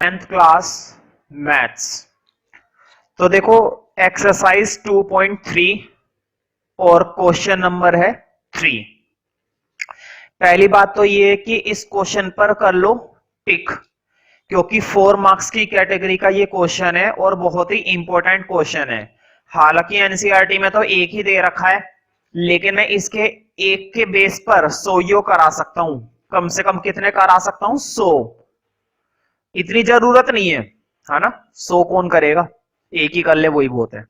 10th class maths. तो देखो exercise 2.3 और क्वेश्चन नंबर है 3। पहली बात तो ये है कि इस क्वेश्चन पर कर लो टिक, क्योंकि 4 मार्क्स की कैटेगरी का ये क्वेश्चन है और बहुत ही इंपॉर्टेंट क्वेश्चन है। हालांकि एनसीईआरटी में तो एक ही दे रखा है, लेकिन मैं इसके एक के बेस पर 100 करा सकता हूं। कम से कम कितने करा सकता हूं? 100। इतनी जरूरत नहीं है ना? 100 कौन करेगा? एक ही कर ले वही बहुत है।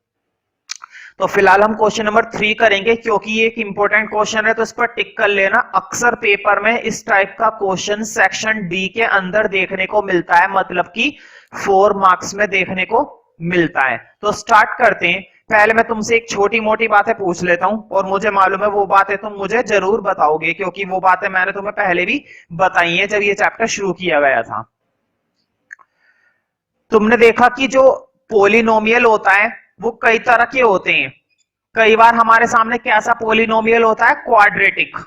तो फिलहाल हम क्वेश्चन नंबर 3 करेंगे, क्योंकि ये एक इंपॉर्टेंट क्वेश्चन है, तो इस पर टिक कर लेना। अक्सर पेपर में इस टाइप का क्वेश्चन सेक्शन डी के अंदर देखने को मिलता है, मतलब कि 4 मार्क्स में देखने को मिलता है। तो स्टार्ट करते हैं। पहले मैं तुमसे एक छोटी मोटी बातें पूछ लेता हूं, और मुझे मालूम है वो बातें तुम मुझे जरूर बताओगे, क्योंकि वो बातें मैंने तुम्हें पहले भी बताई हैं जब ये चैप्टर शुरू किया गया था। तुमने देखा कि जो पोलिनोमियल होता है वो कई तरह के होते हैं। कई बार हमारे सामने कैसा पोलिनोमियल होता है? क्वाड्रेटिक।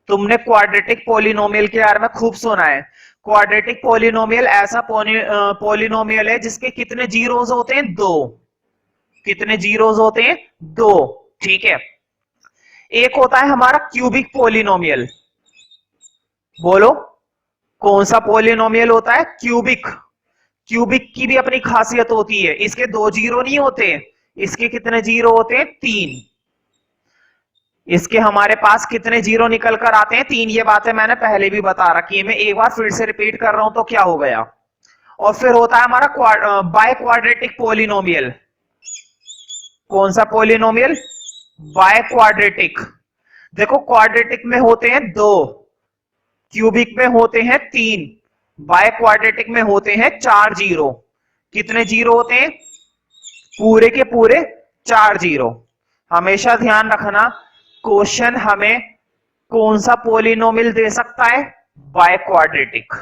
तुमने क्वाड्रेटिक पोलिनोमियल के बारे में खूब सुना है। क्वाड्रेटिक पोलिनोमियल ऐसा पोलिनोमियल है जिसके कितने जीरोस होते हैं? 2। कितने जीरोस होते हैं? 2। ठीक है। एक होता है हमारा क्यूबिक पोलिनोमियल। बोलो कौन सा पोलिनोमियल होता है? क्यूबिक। क्यूबिक की भी अपनी खासियत होती है, इसके 2 जीरो नहीं होते। इसके कितने जीरो होते हैं? 3। इसके हमारे पास कितने जीरो निकल कर आते हैं? 3। ये बातें मैंने पहले भी बता रखी है, मैं एक बार फिर से रिपीट कर रहा हूं तो क्या हो गया। और फिर होता है हमारा बाय क्वाड्रेटिक पोलिनोमियल। कौन सा पोलिनोमियल? By quadratic. देखो क्वाड्रेटिक में होते हैं 2, क्यूबिक में होते हैं 3, बाय क्वाड्रेटिक में होते हैं 4 जीरो। कितने जीरो होते हैं? पूरे के पूरे 4 जीरो। हमेशा ध्यान रखना, क्वेश्चन हमें कौन सा पोलिनोमियल दे सकता है? By quadratic.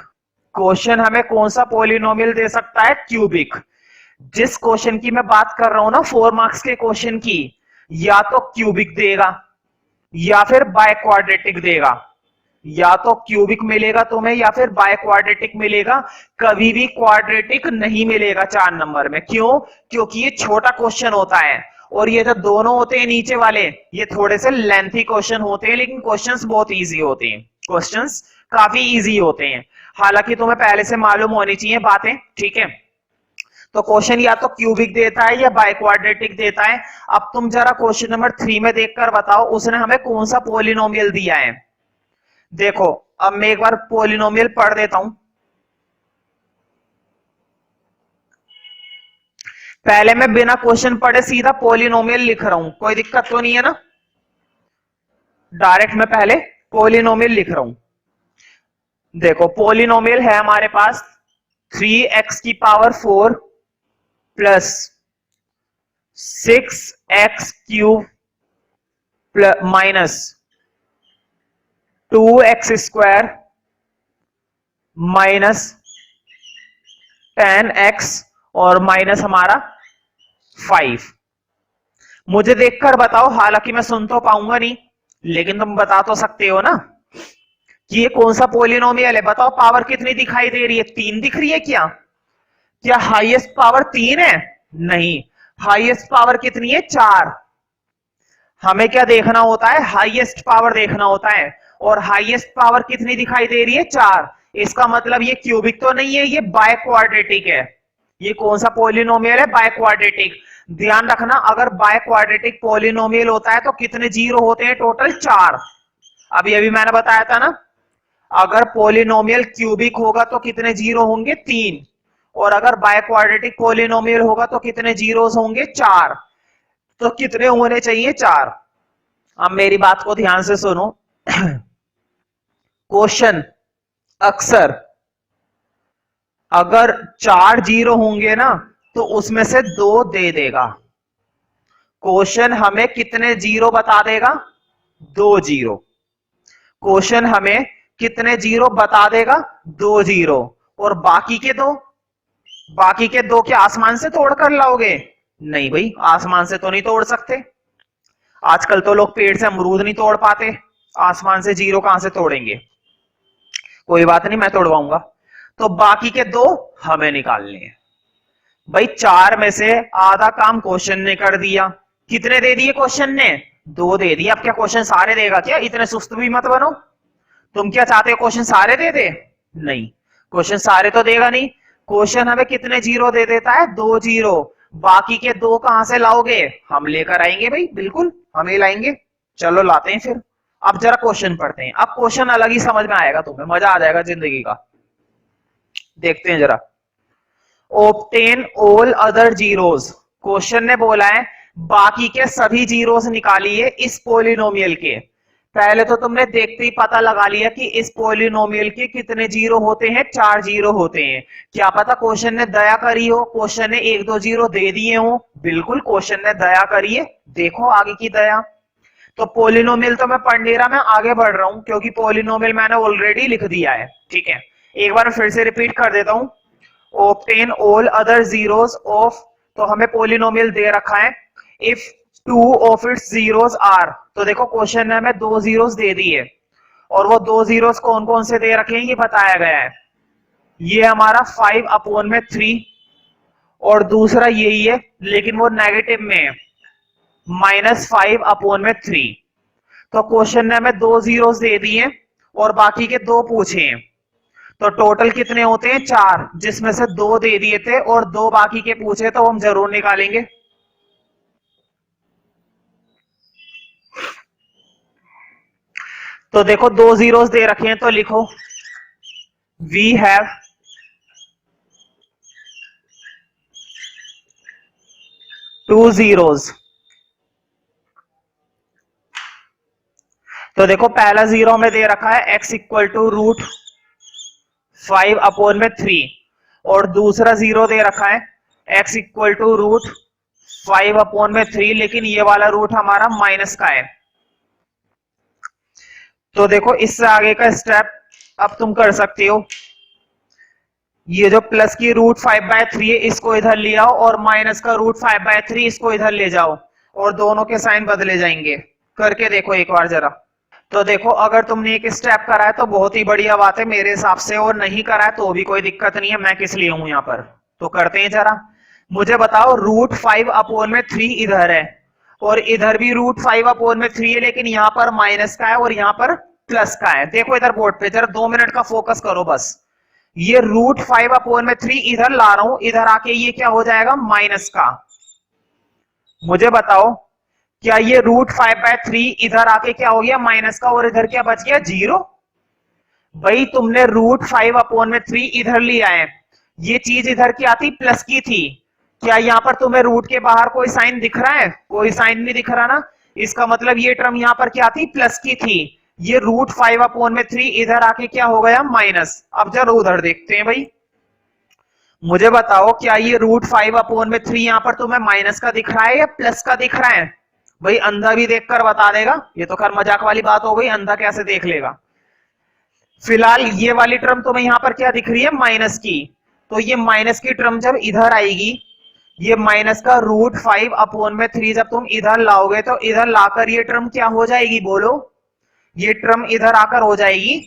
क्वेश्चन हमें कौन सा पोलिनोमियल दे सकता है? क्यूबिक। जिस क्वेश्चन की मैं बात कर रहा हूं ना, 4 मार्क्स के क्वेश्चन की, या तो क्यूबिक देगा या फिर बाय क्वाड्रेटिक देगा। या तो क्यूबिक मिलेगा तुम्हें या फिर बाय क्वाड्रेटिक मिलेगा। कभी भी क्वाड्रेटिक नहीं मिलेगा 4 नंबर में। क्यों? क्योंकि ये छोटा क्वेश्चन होता है, और ये जो दोनों होते हैं नीचे वाले, ये थोड़े से लेंथी क्वेश्चन होते हैं, लेकिन क्वेश्चंस बहुत इजी होते हैं। क्वेश्चंस काफी इजी होते हैं। हालांकि तुम्हें पहले से मालूम होनी चाहिए बातें, ठीक है? तो क्वेश्चन या तो क्यूबिक देता है या बाय क्वाड्रेटिक देता है। अब तुम जरा क्वेश्चन नंबर 3 में देखकर बताओ उसने हमें कौन सा पोलिनोमियल दिया है। देखो अब मैं एक बार पोलिनोमियल पढ़ देता हूं। पहले मैं बिना क्वेश्चन पढ़े सीधा पोलिनोमियल लिख रहा हूं, कोई दिक्कत तो नहीं है ना? डायरेक्ट मैं पहले पोलिनोमियल लिख रहा हूं। देखो पोलिनोमियल है हमारे पास 3x की power 4 plus 6x cube minus 2x square minus 10x और माइनस हमारा 5। मुझे देखकर बताओ, हालांकि मैं सुन तो पाऊंगा नहीं, लेकिन तुम बता तो सकते हो ना कि ये कौन सा पोलिनोमियल है। बताओ पावर कितनी दिखाई दे रही है? 3 दिख रही है क्या? क्या हाईएस्ट पावर 3 है? नहीं, हाईएस्ट पावर कितनी है? 4। हमें क्या देखना होता है? हाईएस्ट पावर देखना होता है, और हाईएस्ट पावर कितनी दिखाई दे रही है? 4। इसका मतलब ये क्यूबिक तो नहीं है, ये बाय क्वाड्रेटिक है। ये कौन सा पोलिनोमियल है? By quadratic. ध्यान रखना, अगर बाय क्वाड्रेटिक पोलिनोमियल होता है तो कितने जीरो होते हैं? टोटल 4। अभी अभी मैंने बताया था ना, अगर पोलिनोमियल क्यूबिक होगा तो कितने जीरो होंगे? 3। और अगर बाय क्वाड्रेटिक पोलिनोमियल होगा तो कितने जीरोस होंगे? 4। तो कितने होने चाहिए? 4। अब मेरी बात को ध्यान से सुनो। क्वेश्चन अक्सर अगर 4 जीरो होंगे ना तो उसमें से 2 दे देगा। क्वेश्चन हमें कितने जीरो बता देगा? 2 जीरो। क्वेश्चन हमें कितने जीरो बता देगा? 2 जीरो। और बाकी के 2? बाकी के 2 क्या आसमान से तोड़ कर लाओगे? नहीं भाई, आसमान से तो नहीं तोड़ सकते। आजकल तो लोग पेड़ से अमरूद नहीं तोड़ पाते, आसमान से जीरो कहां से तोड़ेंगे? कोई बात नहीं, मैं तोड़वाऊंगा। तो बाकी के 2 हमें निकालने हैं। भाई 4 में से आधा काम क्वेश्चन ने कर दिया। कितने दे दिए क्वेश्चन ने? 2 दे दिए। अब क्या क्वेश्चन सारे देगा क्या? इतने सुस्त भी मत बनो। तुम क्या चाहते हो क्वेश्चन सारे दे दे? नहीं, क्वेश्चन सारे तो देगा नहीं। क्वेश्चन हमें कितने जीरो दे देता है? 2 जीरो। बाकी के 2 कहां से लाओगे? हम लेकर आएंगे भाई, बिल्कुल हम ही लाएंगे। चलो लाते हैं फिर। अब जरा क्वेश्चन पढ़ते हैं। अब क्वेश्चन अलग ही समझ में आएगा तुम्हें, मजा आ जाएगा जिंदगी का। देखते हैं जरा। Obtain all other zeros. Question ने बोला है बाकी के सभी जीरोस निकालिए इस पॉलिनोमियल के। पहले तो तुमने देखते ही पता लगा लिया कि इस पॉलिनोमियल के कितने जीरो होते हैं? 4 जीरो होते हैं। क्या पता क्वेश्चन ने दया करी हो, क्वेश्चन ने 1-2 जीरो दे दिए हो। बिल्कुल क्वेश्चन ने दया करी है, देखो आगे की दया। तो पॉलिनोमियल तो मैं पढ़ नहीं रहा, मैं आगे बढ़ रहा हूं क्योंकि पॉलिनोमियल मैंने ऑलरेडी लिख दिया है। ठीक है, एक बार फिर से रिपीट कर देता हूं। obtain all other zeros of, तो हमें पॉलिनोमियल दे रखा है if 2 of its zeros are, तो देखो क्वेश्चन ने हमें 2 जीरोस दे दिए और वो 2 जीरोस कौन कौन से दे रखे हैं ये बताया गया है। ये हमारा 5/3 और दूसरा यही है लेकिन वो नेगेटिव में है, -5/3। तो क्वेश्चन ने हमें 2 जीरोस दे दिए और बाकी के 2 पूछे हैं। तो टोटल कितने होते हैं? 4, जिसमें से 2 दे दिए थे और 2 बाकी के पूछे तो हम जरूर निकालेंगे। तो देखो 2 जीरोस दे रखे हैं तो लिखो वी हैव 2 जीरोस। तो देखो पहला जीरो में दे रखा है x इक्वल टू √5/3 और दूसरा जीरो दे रखा है x इक्वल टू √5/3, लेकिन ये वाला रूट हमारा माइनस का है। तो देखो इससे आगे का स्टेप अब तुम कर सकते हो। ये जो प्लस की √5/3 है इसको इधर ले आओ और माइनस का √5/3 इसको इधर ले जाओ और दोनों के साइन बदले जाएंगे। करके देखो एक बार जरा। तो देखो अगर तुमने एक स्टेप करा है तो बहुत ही बढ़िया बात है मेरे हिसाब से, और नहीं करा है तो भी कोई दिक्कत नहीं है, मैं किस लिए हूं यहाँ पर। तो करते हैं जरा। मुझे बताओ √5/3 इधर है और इधर भी √5/3 है, लेकिन यहाँ पर माइनस का है और यहाँ पर प्लस का है। देखो इधर बोर्ड पे जरा 2 मिनट का फोकस करो बस। ये √5/3 इधर ला रहा हूं, इधर आके ये क्या हो जाएगा? माइनस का। मुझे बताओ क्या ये √5/3 इधर आके क्या हो गया? माइनस का, और इधर क्या बच गया? 0। भाई तुमने √5/3 इधर लिया है, ये चीज इधर की आती प्लस की थी। क्या यहाँ पर तुम्हें रूट के बाहर कोई साइन दिख रहा है? कोई साइन नहीं दिख रहा ना, इसका मतलब ये टर्म यहाँ पर क्या थी? प्लस की थी। ये √5/3 इधर आके क्या हो गया? माइनस। अब जरा उधर देखते हैं भाई। मुझे बताओ क्या ये √5/3 यहाँ पर तुम्हें माइनस का दिख रहा है या प्लस का दिख रहा है? भाई अंधा भी देखकर बता देगा। ये तो खैर मजाक वाली बात हो गई, अंधा कैसे देख लेगा। फिलहाल ये वाली टर्म तुम्हें यहाँ पर क्या दिख रही है? माइनस की। तो ये माइनस की टर्म जब इधर आएगी, ये माइनस का √5/3 जब तुम इधर लाओगे तो इधर लाकर ये टर्म क्या हो जाएगी? बोलो। ये टर्म इधर आकर हो जाएगी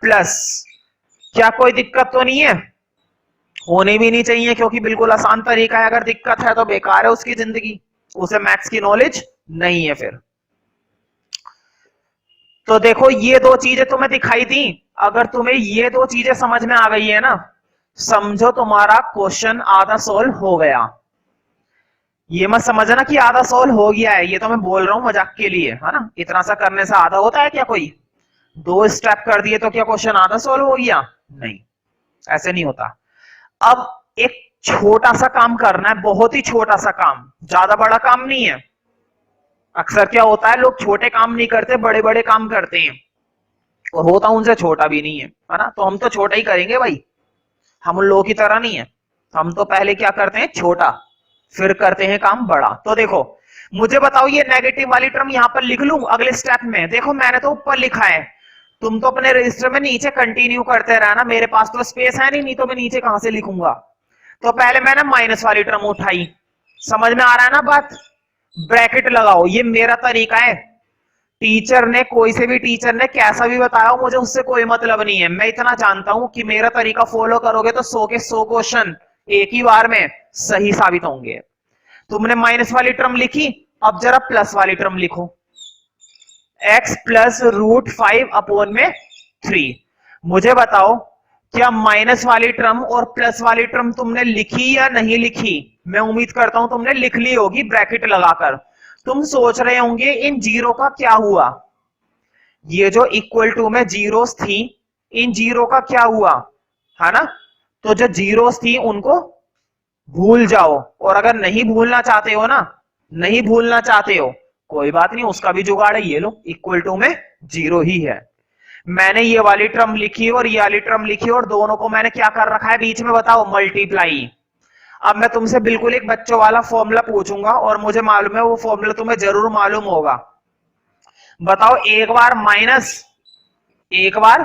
प्लस। क्या कोई दिक्कत तो नहीं है? होनी भी नहीं चाहिए क्योंकि बिल्कुल आसान तरीका है। अगर दिक्कत है तो बेकार है उसकी जिंदगी, उसे मैथ्स की नॉलेज नहीं है फिर। तो देखो ये 2 चीजें तुम्हें दिखाई दी। अगर तुम्हें ये 2 चीजें समझ में आ गई है ना, समझो तुम्हारा क्वेश्चन आधा सोल्व हो गया। ये मत समझना कि आधा सोल्व हो गया है, ये तो मैं बोल रहा हूं मजाक के लिए, है ना। इतना सा करने से आधा होता है क्या? कोई 2 स्टेप कर दिए तो क्या क्वेश्चन आधा सोल्व हो गया? नहीं, ऐसे नहीं होता। अब एक छोटा सा काम करना है, बहुत ही छोटा सा काम, ज्यादा बड़ा काम नहीं है। अक्सर क्या होता है लोग छोटे काम नहीं करते, बड़े बड़े काम करते हैं, और होता उनसे छोटा भी नहीं है ना। तो हम तो छोटा ही करेंगे भाई, हम उन लोगों की तरह नहीं है। हम तो पहले क्या करते हैं? छोटा, फिर करते हैं काम बड़ा। तो देखो मुझे बताओ ये नेगेटिव वाली टर्म यहां पर लिख लूं अगले स्टेप में? देखो मैंने तो ऊपर लिखा है, तुम तो अपने रजिस्टर में नीचे कंटिन्यू करते रहना, मेरे पास तो स्पेस है नहीं तो मैं नीचे कहां से लिखूंगा। तो पहले मैंने माइनस वाली टर्म उठाई, समझ में आ रहा है ना बात? ब्रैकेट लगाओ, ये मेरा तरीका है। टीचर ने, कोई से भी टीचर ने कैसा भी बताया, मुझे उससे कोई मतलब नहीं है। मैं इतना जानता हूं कि मेरा तरीका फॉलो करोगे तो 100 के 100 क्वेश्चन एक ही बार में सही साबित होंगे। तुमने माइनस वाली टर्म लिखी, अब जरा प्लस वाली टर्म लिखो, x प्लस रूट 5 अपॉन में 3। मुझे बताओ क्या माइनस वाली टर्म और प्लस वाली टर्म तुमने लिखी या नहीं लिखी? मैं उम्मीद करता हूं तुमने लिख ली होगी ब्रैकेट लगाकर। तुम सोच रहे होंगे इन जीरो का क्या हुआ, ये जो इक्वल टू में जीरोस थी, इन जीरो का क्या हुआ, है ना? तो जो जीरोस थी उनको भूल जाओ, और अगर नहीं भूलना चाहते हो ना, नहीं भूलना चाहते हो, कोई बात नहीं, उसका भी जुगाड़ है, ये लो इक्वल टू में जीरो ही है। मैंने ये वाली टर्म लिखी और ये वाली टर्म लिखी, और दोनों को मैंने क्या कर रखा है बीच में, बताओ, मल्टीप्लाई। अब मैं तुमसे बिल्कुल एक बच्चों वाला फॉर्मूला पूछूंगा, और मुझे मालूम है वो फॉर्मूला तुम्हें जरूर मालूम होगा। बताओ, एक बार माइनस, एक बार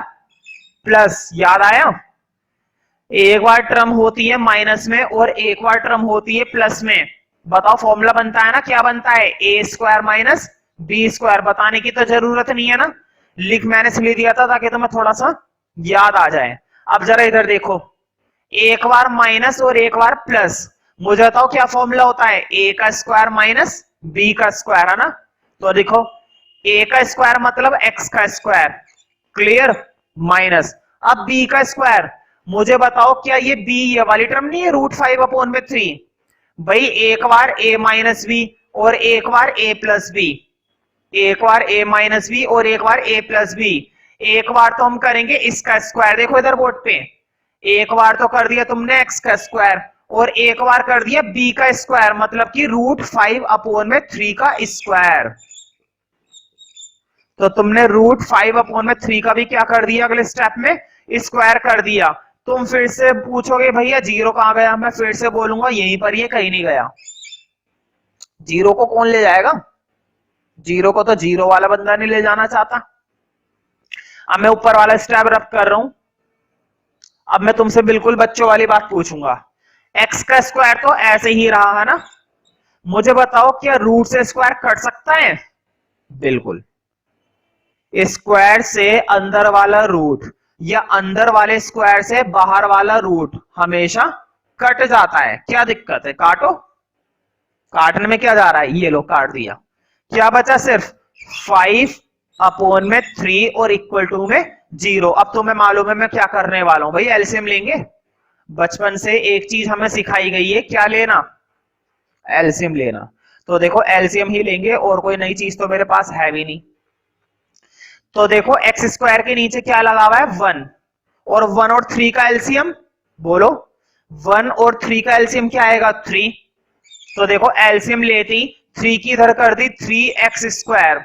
प्लस, याद आया? एक बार टर्म होती है माइनस में और एक बार टर्म होती है प्लस में। बताओ फॉर्मूला बनता है ना, क्या बनता है? ए स्क्वायर माइनस बी स्क्वायर। बताने की तो जरूरत नहीं है ना, लिख मैंने इसलिए दिया था ताकि तुम्हें थोड़ा सा याद आ जाए। अब जरा इधर देखो, एक बार माइनस और एक बार प्लस, मुझे बताओ क्या फॉर्मूला होता है? ए का स्क्वायर माइनस बी का स्क्वायर, है ना? तो देखो, ए का स्क्वायर मतलब एक्स का स्क्वायर, क्लियर, माइनस। अब बी का स्क्वायर, मुझे बताओ क्या ये बी, ये वाली टर्म नहीं है, रूट 5 अपॉन में 3? भाई एक बार ए माइनस बी और एक बार ए प्लस बी, एक बार ए माइनस बी और एक बार ए प्लस बी। एक बार तो हम करेंगे इसका स्क्वायर, देखो इधर बोर्ड पे, एक बार तो कर दिया तुमने एक्स का स्क्वायर और एक बार कर दिया बी का स्क्वायर, मतलब कि रूट 5 अपॉन में 3 का स्क्वायर। तो तुमने रूट 5 अपॉन में 3 का भी क्या कर दिया, अगले स्टेप में स्क्वायर कर दिया। तुम फिर से पूछोगे भैया जीरो कहां गया, मैं फिर से बोलूंगा यहीं पर, ये कहीं नहीं गया। जीरो को कौन ले जाएगा? जीरो को तो जीरो वाला बंदा नहीं ले जाना चाहता। अब मैं ऊपर वाला स्टेप रब कर रहा हूं। अब मैं तुमसे बिल्कुल बच्चों वाली बात पूछूंगा, एक्स का स्क्वायर तो ऐसे ही रहा है ना, मुझे बताओ क्या रूट से स्क्वायर कट सकता है? बिल्कुल, स्क्वायर से अंदर वाला रूट या अंदर वाले स्क्वायर से बाहर वाला रूट हमेशा कट जाता है। क्या दिक्कत है, काटो, काटने में क्या जा रहा है, ये लो काट दिया। क्या बचा? सिर्फ 5 अपॉन में 3 और इक्वल टू में 0। अब तुम्हें मालूम है मैं क्या करने वाला हूं, भाई एलसीएम लेंगे। बचपन से एक चीज हमें सिखाई गई है, क्या लेना? एलसीएम लेना। तो देखो एलसीएम ही लेंगे, और कोई नई चीज तो मेरे पास है भी नहीं। तो देखो एक्स स्क्वायर के नीचे क्या लगा हुआ है? 1, और 1 और 3 का एलसीएम बोलो, 1 और 3 का एलसीएम क्या आएगा? 3। तो देखो एलसीएम लेती 3 की इधर कर दी 3x स्क्वायर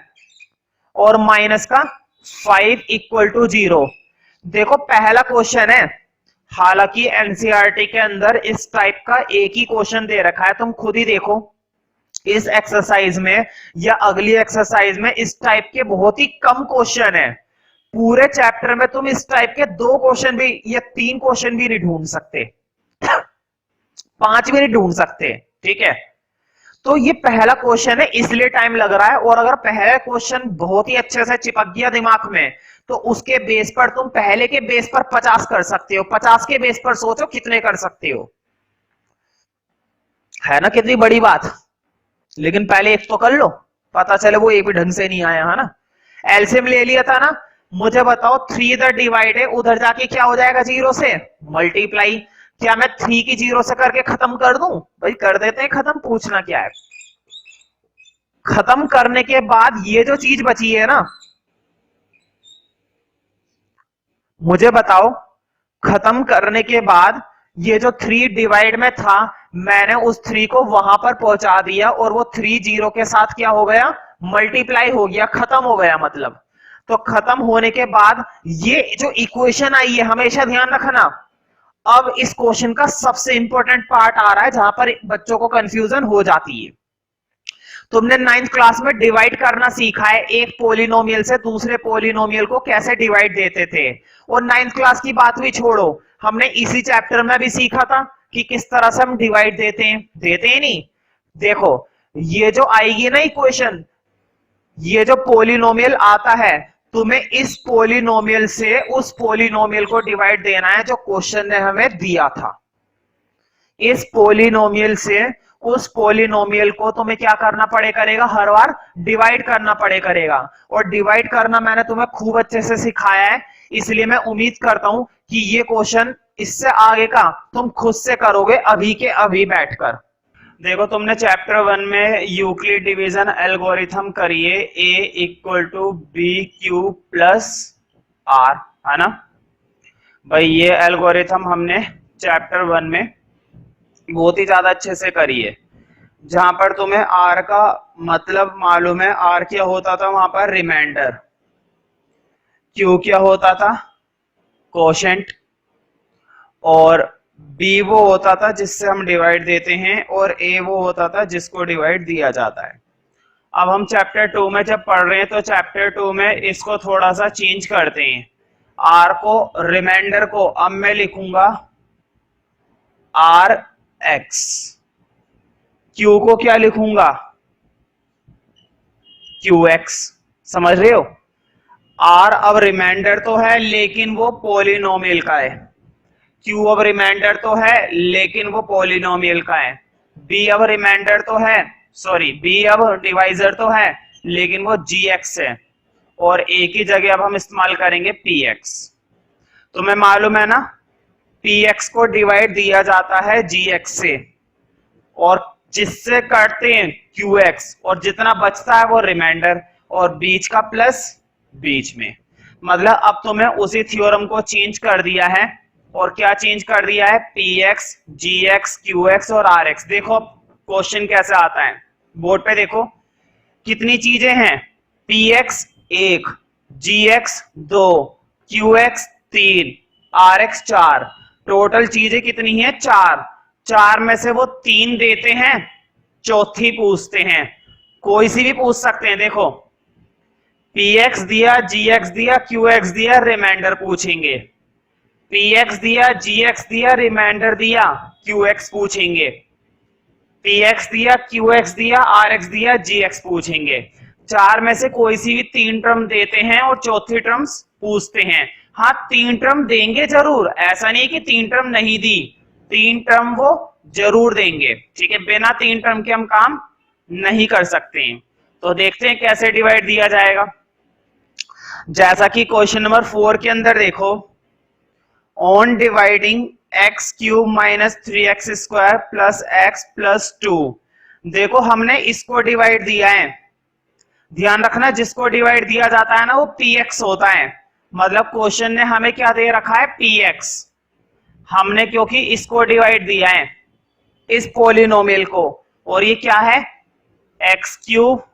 और माइनस का 5 इक्वल टू 0। देखो पहला क्वेश्चन है, हालांकि एनसीईआरटी के अंदर इस टाइप का एक ही क्वेश्चन दे रखा है, तुम खुद ही देखो इस एक्सरसाइज में या अगली एक्सरसाइज में इस टाइप के बहुत ही कम क्वेश्चन है। पूरे चैप्टर में तुम इस टाइप के 2 क्वेश्चन भी या 3 क्वेश्चन भी नहीं ढूंढ सकते, 5 भी नहीं ढूंढ सकते, ठीक है? तो ये पहला क्वेश्चन है इसलिए टाइम लग रहा है, और अगर पहला क्वेश्चन बहुत ही अच्छे से चिपक गया दिमाग में तो उसके बेस पर तुम पहले के बेस पर 50 कर सकते हो। 50 के बेस पर सोचो कितने कर सकते हो, है ना? कितनी बड़ी बात। लेकिन पहले एक तो कर लो, पता चले वो एक भी ढंग से नहीं आया, है ना? एलसीएम ले लिया था ना, मुझे बताओ 3 इधर डिवाइड है, उधर जाके क्या हो जाएगा? 0 से मल्टीप्लाई। क्या मैं 3 की 0 से करके खत्म कर दूं? भाई कर देते हैं खत्म, पूछना क्या है। खत्म करने के बाद ये जो चीज बची है ना, मुझे बताओ खत्म करने के बाद ये जो 3 डिवाइड में था, मैंने उस 3 को वहां पर पहुंचा दिया और वो 3 0 के साथ क्या हो गया? मल्टीप्लाई हो गया, खत्म हो गया मतलब। तो खत्म होने के बाद ये जो इक्वेशन आई है, हमेशा ध्यान रखना। अब इस क्वेश्चन का सबसे इंपॉर्टेंट पार्ट आ रहा है जहां पर बच्चों को कंफ्यूजन हो जाती है। तुमने 9th क्लास में डिवाइड करना सीखा है, एक पोलिनोमियल से दूसरे पोलिनोमियल को कैसे डिवाइड देते थे। और 9th क्लास की बात भी छोड़ो, हमने इसी चैप्टर में भी सीखा था कि किस तरह से हम डिवाइड देते हैं नहीं। देखो ये जो आएगी ना इक्वेशन, ये जो पोलिनोमियल आता है, तुम्हें इस पोलिनोमियल से उस पोलिनोमियल को डिवाइड देना है जो क्वेश्चन ने हमें दिया था। इस पोलिनोमियल से उस पोलिनोमियल को तुम्हें क्या करना पड़े करेगा, हर बार डिवाइड करना पड़े करेगा। और डिवाइड करना मैंने तुम्हें खूब अच्छे से सिखाया है, इसलिए मैं उम्मीद करता हूं कि ये क्वेश्चन इससे आगे का तुम खुद से करोगे अभी के अभी बैठकर। देखो तुमने चैप्टर 1 में यूक्लिड डिवीजन एल्गोरिथम करिए a equal to B cube plus R, है ना भाई। ये एल्गोरिथम हमने चैप्टर 1 में बहुत ही ज्यादा अच्छे से करी है, जहां पर तुम्हें आर का मतलब मालूम है। आर क्या होता था वहां पर, रिमाइंडर। क्यू क्या होता था, कोशेंट। और बी वो होता था जिससे हम डिवाइड देते हैं, और ए वो होता था जिसको डिवाइड दिया जाता है। अब हम चैप्टर 2 में जब पढ़ रहे हैं तो चैप्टर 2 में इसको थोड़ा सा चेंज करते हैं। आर को, रिमाइंडर को अब मैं लिखूंगा आर एक्स। क्यू को क्या लिखूंगा, क्यू एक्स। समझ रहे हो, आर अब रिमाइंडर तो है लेकिन वो पोलिनोमियल का है। क्यू अब रिमाइंडर तो है लेकिन वो पोलिनोमियल का है। बी अब रिमाइंडर तो है, सॉरी बी अब डिवाइजर तो है लेकिन वो जी एक्स है। और ए की जगह अब हम इस्तेमाल करेंगे पी एक्स। तुम्हें मालूम है ना, पी एक्स को डिवाइड दिया जाता है जी एक्स से, और जिससे काटते हैं क्यू एक्स, और जितना बचता है वो रिमाइंडर, और बीच का प्लस बीच में। मतलब अब तुम्हें उसी थ्योरम को चेंज कर दिया है। और क्या चेंज कर दिया है, P X, G X, Q X और आर एक्स। देखो क्वेश्चन कैसे आता है, बोर्ड पे देखो कितनी चीजें हैं। P X 1, G X 2, Q X 3, R X 4। Total चीजें कितनी है, 4। 4 में से वो 3 देते हैं, चौथी पूछते हैं। कोई सी भी पूछ सकते हैं। देखो पी एक्स दिया, जी एक्स दिया, क्यू एक्स दिया, रिमाइंडर पूछेंगे। पी एक्स दिया, जी एक्स दिया, रिमाइंडर दिया, क्यू एक्स पूछेंगे। पी एक्स दिया, क्यू एक्स दिया, आर एक्स दिया, जी एक्स पूछेंगे। 4 में से कोई सी भी 3 टर्म देते हैं और चौथी टर्म्स पूछते हैं। हाँ 3 टर्म देंगे जरूर, ऐसा नहीं कि 3 टर्म नहीं दी, 3 टर्म वो जरूर देंगे। ठीक है, बिना 3 टर्म के हम काम नहीं कर सकते हैं। तो देखते हैं कैसे डिवाइड दिया जाएगा। जैसा कि क्वेश्चन नंबर 4 के अंदर देखो, on dividing x cube minus 3x square plus X plus 2। देखो हमने इसको डिवाइड दिया है, ध्यान रखना जिसको डिवाइड दिया जाता है ना वो px होता है। मतलब क्वेश्चन ने हमें क्या दे रखा है, px। हमने क्योंकि इसको डिवाइड दिया है, इस पोलिनोमियल को, और ये क्या है, x cube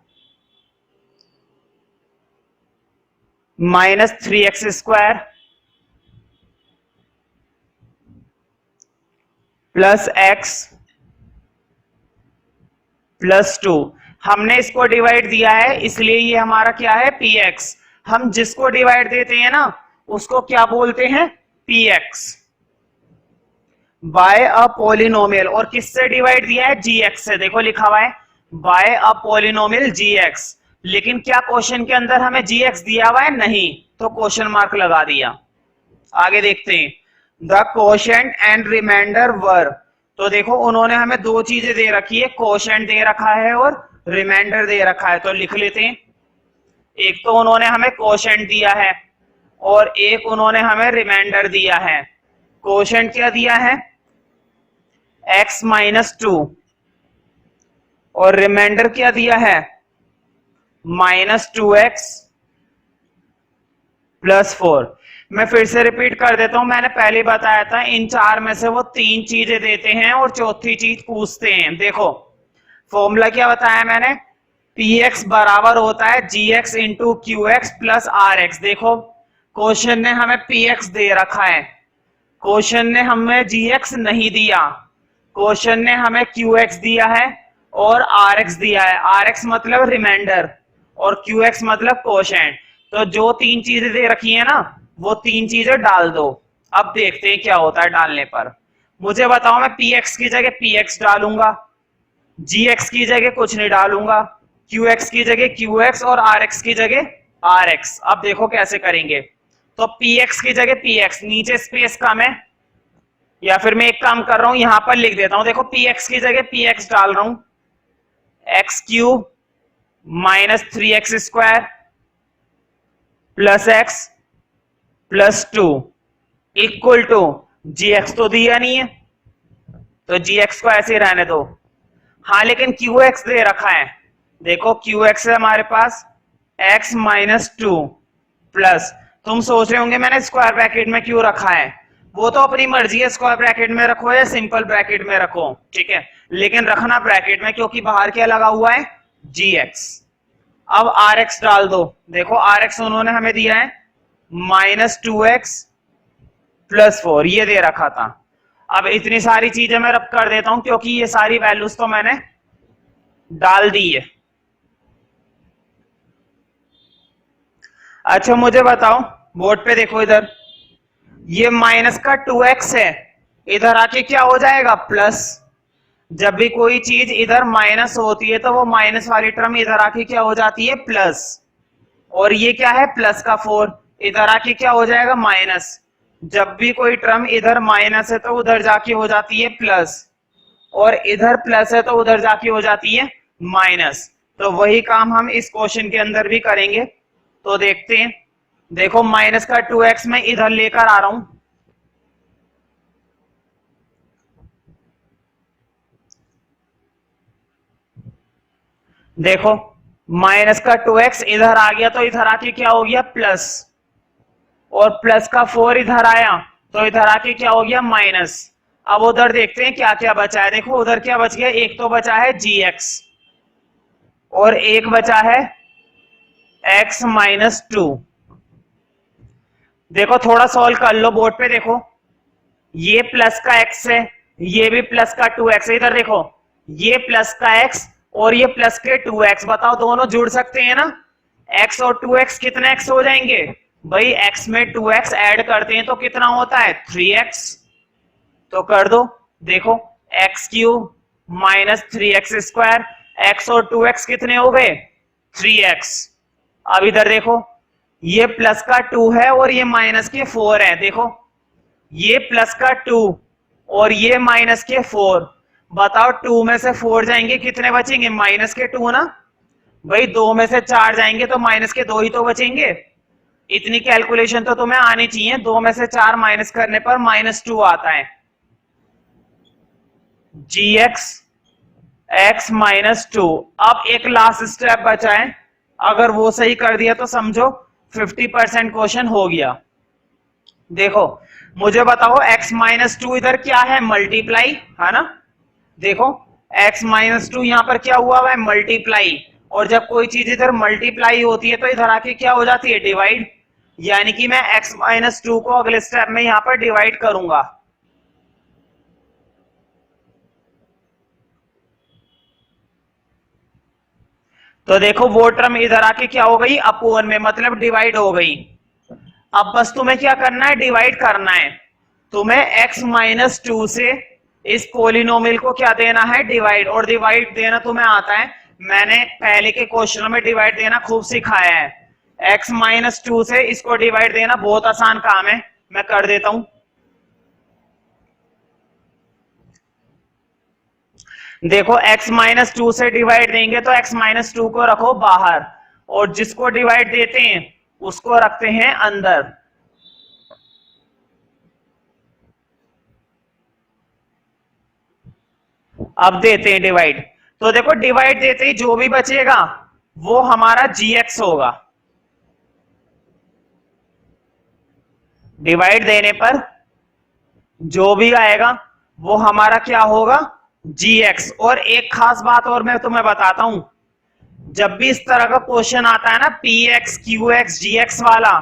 minus 3x square plus X plus 2। हमने इसको डिवाइड दिया है इसलिए ये हमारा क्या है, px। हम जिसको डिवाइड देते हैं ना उसको क्या बोलते हैं, px बाय अ पोलिनोमियल। और किससे डिवाइड दिया है, gx से। देखो लिखा हुआ है बाय अ पोलिनोमियल gx, लेकिन क्या क्वेश्चन के अंदर हमें gx दिया हुआ है, नहीं, तो क्वेश्चन मार्क लगा दिया। आगे देखते हैं, द कोशेंट एंड रिमाइंडर वर। तो देखो उन्होंने हमें दो चीजें दे रखी है, कोशेंट दे रखा है और रिमाइंडर दे रखा है। तो लिख लेते हैं, एक तो उन्होंने हमें कोशेंट दिया है और एक उन्होंने हमें रिमाइंडर दिया है। कोशेंट क्या दिया है, x माइनस 2, और रिमाइंडर क्या दिया है, माइनस 2x प्लस 4। मैं फिर से रिपीट कर देता हूं, मैंने पहले बताया था इन 4 में से वो 3 चीजें देते हैं और चौथी चीज पूछते हैं। देखो फॉर्मूला क्या बताया मैंने, px बराबर होता है gx into Q X plus R X. देखो क्वेश्चन ने हमें px दे रखा है, क्वेश्चन ने हमें gx नहीं दिया, क्वेश्चन ने हमें qx दिया है और rx दिया है। rx मतलब रिमाइंडर और qx मतलब कोशेंट। तो जो 3 चीजें दे रखी है ना वो 3 चीजें डाल दो। अब देखते हैं क्या होता है डालने पर। मुझे बताओ, मैं px की जगह px डालूंगा, gx की जगह कुछ नहीं डालूंगा, क्यू एक्स की जगह क्यू एक्स और आर एक्स की जगह आर एक्स। अब देखो कैसे करेंगे। तो पी एक्स की जगह पी एक्स, नीचे स्पेस कम है, या फिर मैं एक काम कर रहा हूं यहां पर लिख देता हूं। देखो पी एक्स की जगह पी एक्स डाल रहा हूं, X cube minus 3x² plus X plus 2 equal to G X तो दिया नहीं है तो जी एक्स को ऐसे ही रहने दो। हाँ लेकिन क्यू एक्स दे रखा है, देखो क्यू एक्स है हमारे पास x माइनस 2 प्लस, तुम सोच रहे होंगे मैंने स्क्वायर ब्रैकेट में क्यों रखा है, वो तो अपनी मर्जी है, स्क्वायर ब्रैकेट में रखो या सिंपल ब्रैकेट में रखो, ठीक है, लेकिन रखना ब्रैकेट में क्योंकि बाहर क्या लगा हुआ है gx। अब rx डाल दो, देखो rx उन्होंने हमें दिया है माइनस 2x प्लस 4, ये दे रखा था। अब इतनी सारी चीजें मैं रब कर देता हूं क्योंकि ये सारी वैल्यूज तो मैंने डाल दी है। अच्छा मुझे बताओ, बोर्ड पे देखो इधर, ये माइनस का 2x है, इधर आके क्या हो जाएगा प्लस। जब भी कोई चीज इधर माइनस होती है तो वो माइनस वाली टर्म इधर आके क्या हो जाती है प्लस, और ये क्या है प्लस का 4, इधर आके क्या हो जाएगा माइनस। जब भी कोई टर्म इधर माइनस है तो उधर जाके हो जाती है प्लस, और इधर प्लस है तो उधर जाके हो जाती है माइनस। तो वही काम हम इस क्वेश्चन के अंदर भी करेंगे, तो देखते हैं। देखो माइनस का 2x मैं इधर लेकर आ रहा हूं, देखो माइनस का 2x इधर आ गया तो इधर आके क्या हो गया प्लस, और प्लस का 4 इधर आया तो इधर आके क्या हो गया माइनस। अब उधर देखते हैं क्या क्या बचा है, देखो उधर क्या बच गया, एक तो बचा है gx और एक बचा है x माइनस 2। देखो थोड़ा सॉल्व कर लो, बोर्ड पे देखो, ये प्लस का x है, ये भी प्लस का 2x है, इधर देखो ये प्लस का x और ये प्लस के 2x, बताओ दोनों जुड़ सकते हैं ना, x और 2x कितने x हो जाएंगे भाई, x में 2x ऐड करते हैं तो कितना होता है 3x, तो कर दो। देखो x cube minus 3x², x और 2x कितने हो गए 3x। अब इधर देखो ये प्लस का 2 है और ये माइनस के 4 है, देखो ये प्लस का 2 और ये माइनस के 4, बताओ 2 में से 4 जाएंगे कितने बचेंगे माइनस के 2 ना भाई, 2 में से 4 जाएंगे तो माइनस के 2 ही तो बचेंगे। इतनी कैलकुलेशन तो तुम्हें आनी चाहिए, 2 में से 4 माइनस करने पर माइनस 2 आता है। gx x minus 2। अब एक लास्ट स्टेप बचा है, अगर वो सही कर दिया तो समझो 50% क्वेश्चन हो गया। देखो मुझे बताओ x माइनस 2 इधर क्या है मल्टीप्लाई है ना, देखो x माइनस 2 यहां पर क्या हुआ है मल्टीप्लाई, और जब कोई चीज इधर मल्टीप्लाई होती है तो इधर आके क्या हो जाती है डिवाइड, यानी कि मैं x माइनस 2 को अगले स्टेप में यहां पर डिवाइड करूंगा। तो देखो वो टर्म इधर आके क्या हो गई अपोन में, मतलब डिवाइड हो गई। अब बस तुम्हें क्या करना है डिवाइड करना है, तुम्हें x माइनस 2 से इस पोलिनोमियल को क्या देना है डिवाइड, और डिवाइड देना तुम्हें आता है, मैंने पहले के क्वेश्चनों में डिवाइड देना खूब सिखाया है। x माइनस 2 से इसको डिवाइड देना बहुत आसान काम है, मैं कर देता हूं। देखो x माइनस 2 से डिवाइड देंगे तो x माइनस 2 को रखो बाहर, और जिसको डिवाइड देते हैं उसको रखते हैं अंदर। अब देते हैं डिवाइड, तो देखो डिवाइड देते ही जो भी बचेगा वो हमारा gx होगा, डिवाइड देने पर जो भी आएगा वो हमारा क्या होगा gx। और एक खास बात और मैं तुम्हें बताता हूं, जब भी इस तरह का क्वेश्चन आता है ना px qx gx वाला,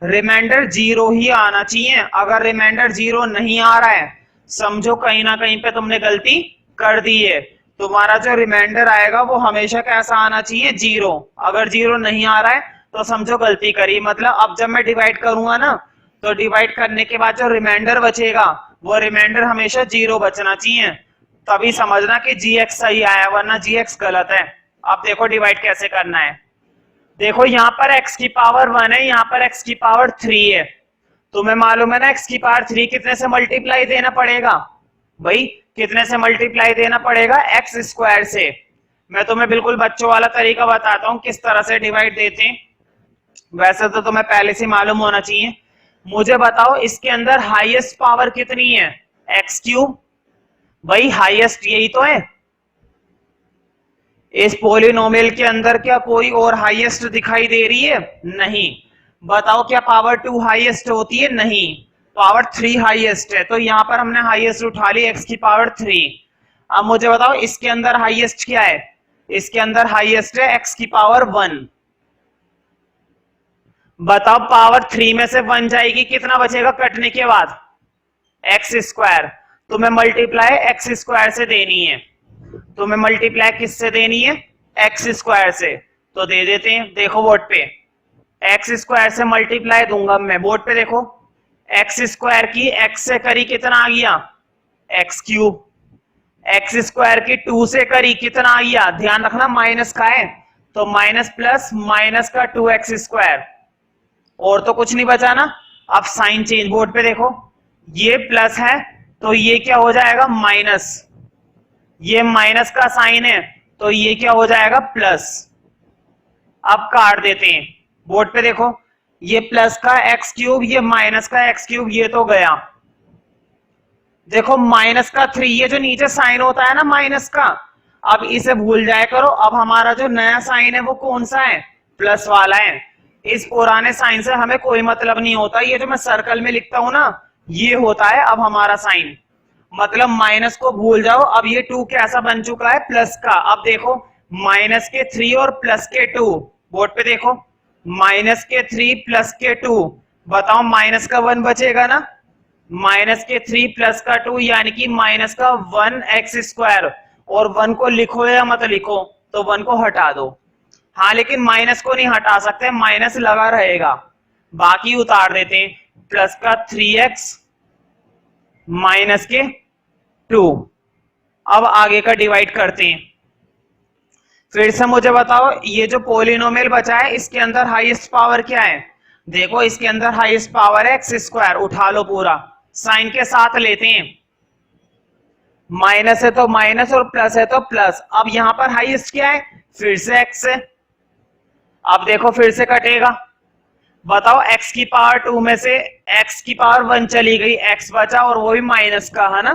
रिमाइंडर 0 ही आना चाहिए। अगर रिमाइंडर 0 नहीं आ रहा है समझो कहीं ना कहीं पे तुमने गलती कर दी है, तुम्हारा जो रिमाइंडर आएगा वो हमेशा कैसा आना चाहिए 0। अगर 0 नहीं आ रहा है तो समझो गलती करी, मतलब अब जब मैं डिवाइड करूंगा ना तो डिवाइड करने के बाद जो रिमाइंडर बचेगा वो रिमाइंडर हमेशा 0 बचना चाहिए, तभी समझना कि gx सही आया वरना gx गलत है। अब देखो डिवाइड कैसे करना है। देखो यहाँ पर x की पावर 1 है, यहाँ पर x की पावर 3 है। तुम्हें मालूम है ना x की पावर 3 कितने से मल्टीप्लाई देना पड़ेगा भाई, कितने से मल्टीप्लाई देना पड़ेगा, एक्स स्क्वायर से। मैं तुम्हें बिल्कुल बच्चों वाला तरीका बताता हूँ किस तरह से डिवाइड देते हैं। वैसे तो तुम्हें पहले से मालूम होना चाहिए। मुझे बताओ इसके अंदर हाईएस्ट पावर कितनी है, एक्स क्यूब। भाई हाईएस्ट यही तो है। इस पोलिनोमियल के अंदर क्या कोई और हाईएस्ट दिखाई दे रही है, नहीं। बताओ क्या पावर 2 हाईएस्ट होती है, नहीं। पावर 3 हाईएस्ट है, तो यहां पर हमने हाईएस्ट उठा ली एक्स की पावर 3। अब मुझे बताओ इसके अंदर हाईएस्ट क्या है, इसके अंदर हाईएस्ट है एक्स की पावर 1। बताओ पावर 3 में से 1 जाएगी, कितना बचेगा कटने के बाद, एक्स स्क्वायर। तुम्हें मल्टीप्लाई एक्स स्क्वायर से देनी है, तुम्हें मल्टीप्लाई किससे देनी है, एक्स स्क्वायर से। तो दे देते हैं, देखो बोर्ड पे एक्स स्क्वायर से मल्टीप्लाई दूंगा मैं। बोर्ड पे देखो एक्स स्क्वायर की एक्स से करी कितना आ गया, एक्स क्यूब। एक्स स्क्वायर की 2 से करी कितना आ गया, ध्यान रखना माइनस का है, तो माइनस प्लस माइनस का 2x स्क्वायर। और तो कुछ नहीं बचा ना। अब साइन चेंज, बोर्ड पे देखो ये प्लस है तो ये क्या हो जाएगा माइनस, ये माइनस का साइन है तो ये क्या हो जाएगा प्लस। अब काट देते हैं, बोर्ड पे देखो ये प्लस का एक्स क्यूब, ये माइनस का एक्स क्यूब, ये तो गया। देखो माइनस का 3, ये जो नीचे साइन होता है ना माइनस का, अब इसे भूल जाया करो। अब हमारा जो नया साइन है वो कौन सा है, प्लस वाला है। इस पुराने साइन से हमें कोई मतलब नहीं होता, ये जो मैं सर्कल में लिखता हूं ना ये होता है अब हमारा साइन। मतलब माइनस को भूल जाओ। अब ये 2 कैसा बन चुका है, प्लस का। अब देखो माइनस के 3 और प्लस के 2, बोर्ड पे देखो माइनस के 3 प्लस के 2। बताओ माइनस का 1 बचेगा ना, माइनस के 3 प्लस का 2 यानी कि माइनस का 1x स्क्वायर। और 1 को लिखो या मत लिखो, तो 1 को हटा दो। हाँ लेकिन माइनस को नहीं हटा सकते, माइनस लगा रहेगा। बाकी उतार देते हैं, प्लस का 3x माइनस के 2। अब आगे का डिवाइड करते हैं। फिर से मुझे बताओ ये जो पोलिनोमियल बचा है इसके अंदर हाईएस्ट पावर क्या है। देखो इसके अंदर हाईएस्ट पावर है एक्स स्क्वायर, उठा लो पूरा, साइन के साथ लेते हैं। माइनस है तो माइनस और प्लस है तो प्लस। अब यहां पर हाईएस्ट क्या है, फिर से एक्स है। अब देखो फिर से कटेगा। बताओ एक्स की पावर 2 में से एक्स की पावर 1 चली गई, एक्स बचा और वो भी माइनस का, है ना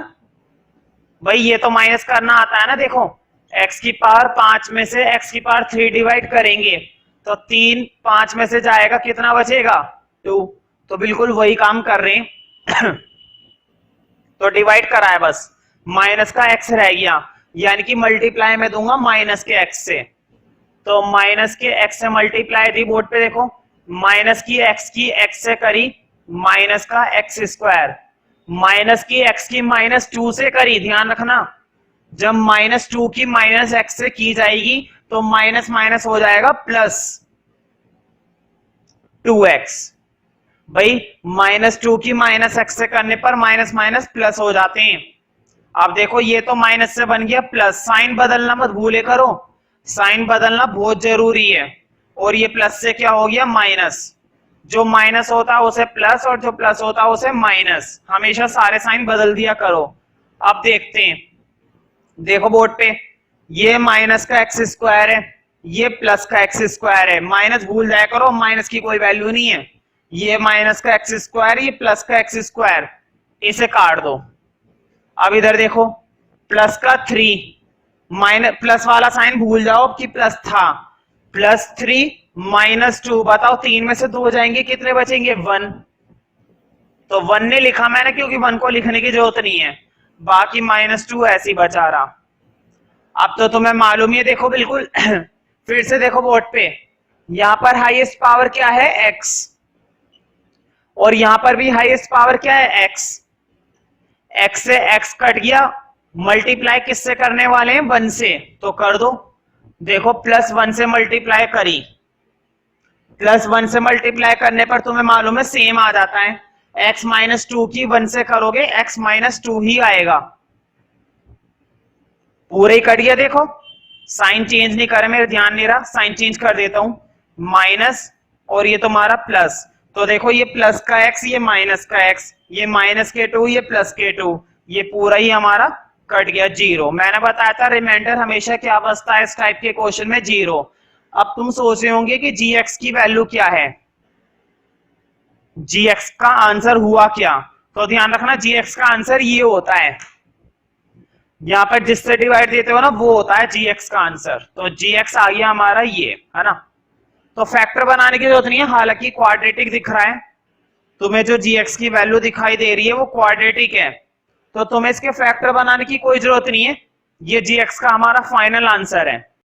भाई। ये तो माइनस करना आता है ना। देखो एक्स की पावर 5 में से एक्स की पावर 3 डिवाइड करेंगे तो 3 5 में से जाएगा, कितना बचेगा 2। तो बिल्कुल वही काम कर रहे हैं। तो डिवाइड करा है बस, माइनस का एक्स रह गया, यानी कि मल्टीप्लाई में दूंगा माइनस के एक्स से। तो माइनस के एक्स से मल्टीप्लाई दी, बोर्ड पे देखो माइनस की एक्स से करी माइनस का एक्स स्क्वायर, माइनस की एक्स की माइनस 2 से करी। ध्यान रखना जब माइनस 2 की माइनस एक्स से की जाएगी तो माइनस माइनस हो जाएगा प्लस 2x। भाई माइनस 2 की माइनस एक्स से करने पर माइनस माइनस प्लस हो जाते हैं। अब देखो ये तो माइनस से बन गया प्लस, साइन बदलना मत भूले करो, साइन बदलना बहुत जरूरी है। और ये प्लस से क्या हो गया माइनस, जो माइनस होता है उसे प्लस और जो प्लस होता है उसे माइनस, हमेशा सारे साइन बदल दिया करो। अब देखते हैं, देखो बोर्ड पे ये माइनस का एक्स स्क्वायर है, ये प्लस का एक्स स्क्वायर है। माइनस भूल जाया करो, माइनस की कोई वैल्यू नहीं है। ये माइनस का एक्स स्क्वायर, ये प्लस का एक्स स्क्वायर, इसे काट दो। अब इधर देखो प्लस का 3, माइनस प्लस वाला साइन भूल जाओ कि प्लस था, प्लस 3 माइनस 2। बताओ 3 में से 2 जाएंगे, कितने बचेंगे 1। तो 1 ने लिखा मैंने क्योंकि 1 को लिखने की जरूरत नहीं है, बाकी माइनस 2 ऐसे ही बचा रहा। अब तो तुम्हें मालूम ही है, देखो बिल्कुल। फिर से देखो बोर्ड पे, यहां पर हाईएस्ट पावर क्या है x, और यहां पर भी हाईएस्ट पावर क्या है x। x से x कट गया, मल्टीप्लाई किससे करने वाले हैं 1 से, तो कर दो। देखो प्लस 1 से मल्टीप्लाई करी, प्लस 1 से मल्टीप्लाई करने पर तुम्हें मालूम है सेम आ जाता है। x माइनस 2 की 1 से करोगे x माइनस 2 ही आएगा, पूरे ही कट गया। देखो साइन चेंज नहीं करे, मेरे ध्यान नहीं रहा, साइन चेंज कर देता हूं, माइनस और ये तुम्हारा प्लस। तो देखो ये प्लस का x, ये माइनस का x, ये माइनस के 2, ये प्लस के 2, ये पूरा ही हमारा कट गया जीरो। मैंने बताया था रिमाइंडर हमेशा क्या बचता है इस टाइप के क्वेश्चन में, जीरो। अब तुम सोच रहे होंगे कि gx की वैल्यू क्या है, gx का आंसर हुआ क्या? तो ध्यान रखना gx का आंसर ये होता है, यहां पर जिससे डिवाइड देते हो ना वो होता है gx का आंसर। तो gx आ गया हमारा ये, है ना। तो फैक्टर बनाने की जरूरत नहीं है, हालांकि क्वाड्रेटिक दिख रहा है तुम्हें, जो gx की वैल्यू दिखाई दे रही है वो क्वाड्रेटिक है, तो तुम्हें इसके फैक्टर बनाने की कोई जरूरत नहीं है, ये gx का हमारा फाइनल आंसर है।